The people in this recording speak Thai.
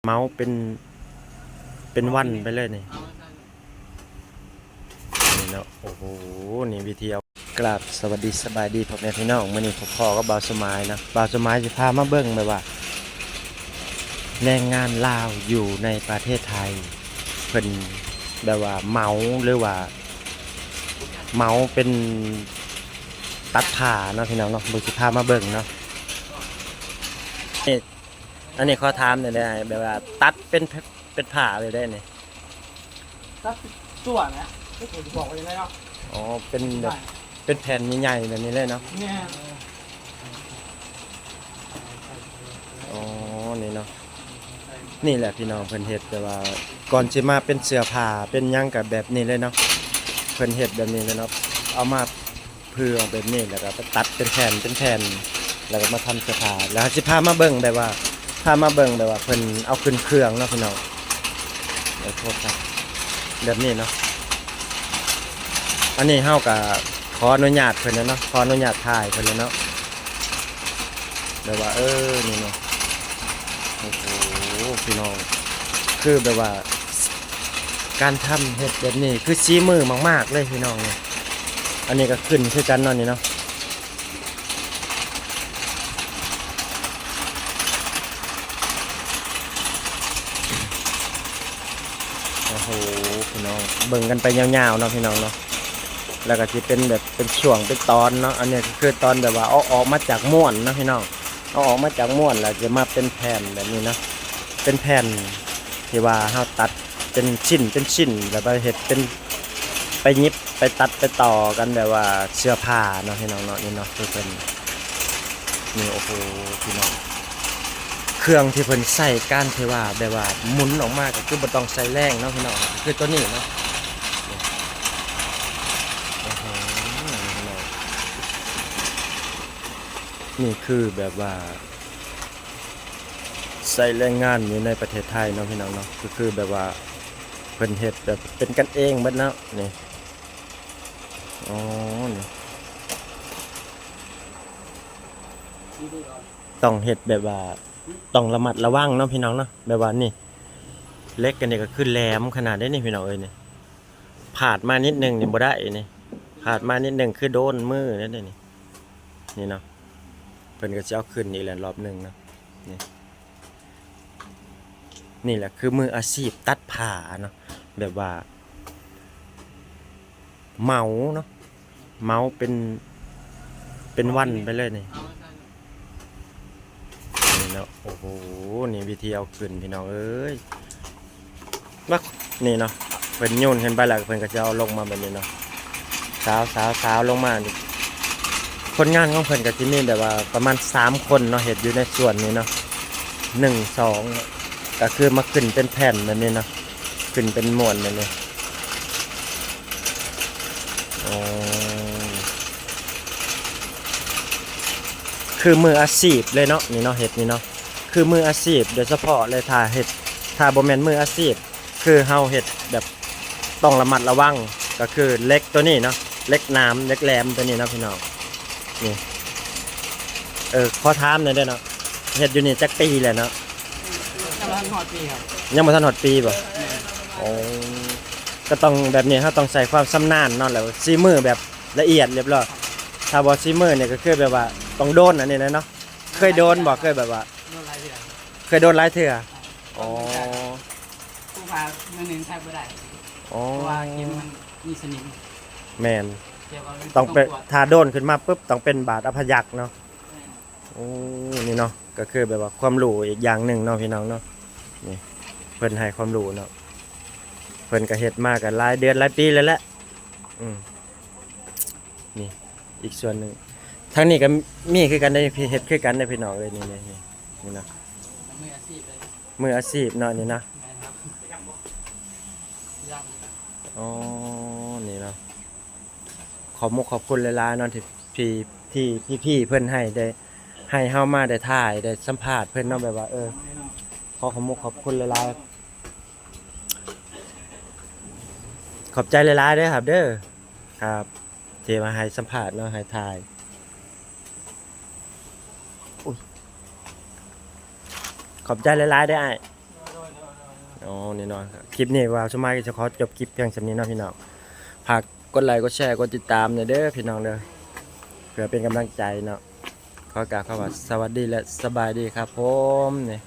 เมาส์เป็นวันไปเลยนี่เนาะโอ้โหนี่วิธีเอากราบสวัสดีสบายดีพ่อแม่พี่น้องมื้อนี้พ่อก็บ่าวสมายนะบ่าวสมายจะพามาเบิ่งแบบว่าแรงงานลาวอยู่ในประเทศไทยเพิ่นแบบว่าเมาหรือว่าเมาเป็นตัดผ้าเนาะพี่น้องเนาะบ่สิพามาเบิ่งเนาะนี่อันนี้ขอถามหน่อยได้แบบว่าตัดเป็นผ้าเลยได้นี่ ถ้าส่วนนะที่ผมบอกไว้แล้ว อ๋อเป็นแบบเป็นแผ่นใหญ่ๆแบบนี้เลยเนาะ เนี่ย อ๋อนี่เนาะนี่แหละพี่น้องเพิ่นเฮ็ดแต่ว่าก่อนสิมาเป็นเสื้อผ้าเป็นหยังกับแบบนี้เลยเนาะเพิ่นเฮ็ดแบบนี้เลยเนาะเอามาเพื่อแบบนี้แล้วก็ไปตัดเป็นแผ่นแล้วก็มาทำเสื้อผ้าแล้วสิพามาเบิ่งแบบว่าเพิ่นเอาขึ้นเครื่องเนาะพี่น้องเดี๋ยวโทษครับแบบนี้เนาะอันนี้เฮาก็ขออนุญาตเพิ่นแล้วเนาะขออนุญาตถ่ายเพิ่นแล้วเนาะแบบว่านี่เนาะโอ้โหพี่น้องคือแบบว่าการทำเห็ดแบบนี้คือชี้มือมากๆเลยพี่น้องเนี่ยอันนี้ก็ขึ้นคือกันเนาะนี่เนาะโอ้โหพี่น้องเบิ่งกันไปยาวๆเนาะพี่น้องเนาะแล้วก็ที่เป็นแบบเป็นช่วงเป็นตอนเนาะอันนี้คือตอนแบบว่าเอาออกมาจากม้วนเนาะพี่น้องเอาออกมาจากม้วนแล้วจะมาเป็นแผ่นแบบนี้เนาะเป็นแผ่นที่ว่าเฮาตัดเป็นชิ้นแล้วไปเฮ็ดเป็นไปยิบไปตัดไปต่อกันแบบว่าเสื้อผ้าเนาะพี่น้องเนาะนี่เนาะคือเป็นนี่โอ้โหพี่น้องเครื่องที่เพิ่นใส่ก้านที่ว่าแบบว่าหมุนออกมาก็คือบ่ต้องใส่แรงเนาะพี่น้องคือตัวนี้เนาะโอ้โหพี่น้องนี่คือแบบว่าใส่แรงงานอยู่ในประเทศไทยเนาะพี่น้องเนาะคือแบบว่าเพิ่นเฮ็ดแบบเป็นกันเองเบิดแล้วนี่อ๋อนี่ต้องเฮ็ดแบบว่าต้องระมัดระวังเนาะพี่น้องเนาะแบบว่านี่เล็กกันนี่ก็คือแหลมขนาดนี้นี่พี่น้องเอ้ยนี่ผาดมานิดนึงนี่บ่ได้นี่ผาดมานิดนึงคือโดนมือนั่นนี่นี่เนาะเพิ่นก็สิเอาขึ้นอีกแหละรอบนึงเนาะนี่นี่แหละคือมืออาชีพตัดผ้าเนาะแบบว่าเมาเนาะเมาเป็นวันไปเลยนี่นี่เนาะโอ้โหนี่วิธีเอาขึ้นพี่น้องเอ้ยมานี่เนาะเพิ่นโยนขึ้นไปแล้วเพิ่นก็จะเอาลงมาแบบนี้เนาะสาวลงมานี่คนงานของเพิ่นก็สิมีแบบว่าประมาณ3คนเนาะเฮ็ดอยู่ในส่วนนี้เนาะ1 2เนาะก็คือมาขึ้นเป็นแผ่นแบบนี้เนาะขึ้นเป็นม้วนแบบนี้อ๋อคือมืออาชีพเลยเนาะนี่เนาะเฮ็ดนี่เนาะคือมืออาชีพโดยเฉพาะเลยถ้าเฮ็ดถ้าบ่แม่นมืออาชีพคือเฮาเฮ็ดแบบต้องระมัดระวังก็คือเหล็กตัวนี้เนาะเหล็กน้ำเหล็กแหลมตัวนี้เนาะพี่น้องนี่ขอถามหน่อยได้เนาะเฮ็ดอยู่นี่จักปีแล้วเนาะยังไม่ทันหอดปีครับยังบ่ทันฮอดปีบ่อ๋อก็ต้องแบบนี้เฮาต้องใส่ความชำนาญเนาะแล้วซีมือแบบละเอียดเรียบร้อยถ้าบ่ซีมือเนี่ยก็คือแบบว่าต้องโดนอันนี้นะเนาะเคยโดนบ่เคยแบบว่าโดนอะไรเดือดเคยโดนหลายเทื่ออ๋อผู้พาเงินหนึ่งใช้ไม่ได้อ๋อเพราะว่ากินมันมีสนิมแม่นเกี่ยวกับต้องเป็นถ้าโดนขึ้นมาปุ๊บต้องเป็นบาดอพยัคฆ์เนาะโอ้นี่เนาะก็คือแบบว่าความรู้อีกอย่างหนึ่งเนาะพี่น้องเนาะนี่เพิ่นให้ความรู้เนาะเพิ่นก็เฮ็ดมากันหลายเดือนหลายปีแล้วแหละนี่อีกส่วนหนึ่งทางนี้ก็มีคือกันได้พี่เฮ็ดคือกันได้พี่น้องเลยนี่เนาะมืออาชีพเลยมืออาชีพเนาะนี่นะอ๋อนี่เนาะขอบมุกขอบคุณหลายๆเนาะที่พี่เพิ่นให้ได้ให้เฮามาได้ถ่ายได้สัมภาษณ์เพิ่นเนาะแบบว่าขอขอบมุกขอบคุณหลายๆขอบใจหลายๆเด้อครับเด้อครับที่มาให้สัมภาษณ์เนาะให้ถ่ายขอบใจหลายๆได้อ้าย อ๋อนี่เนาะคลิปนี้ว่าสมัยจะขอจบคลิปเพียงสำนี้เนาะพี่น้องฝากกดไลค์กดแชร์กดติดตามเด้อพี่น้องเด้อเพื่อเป็นกำลังใจเนาะขอกล่าวคำว่าสวัสดีและสบายดีครับผมนี่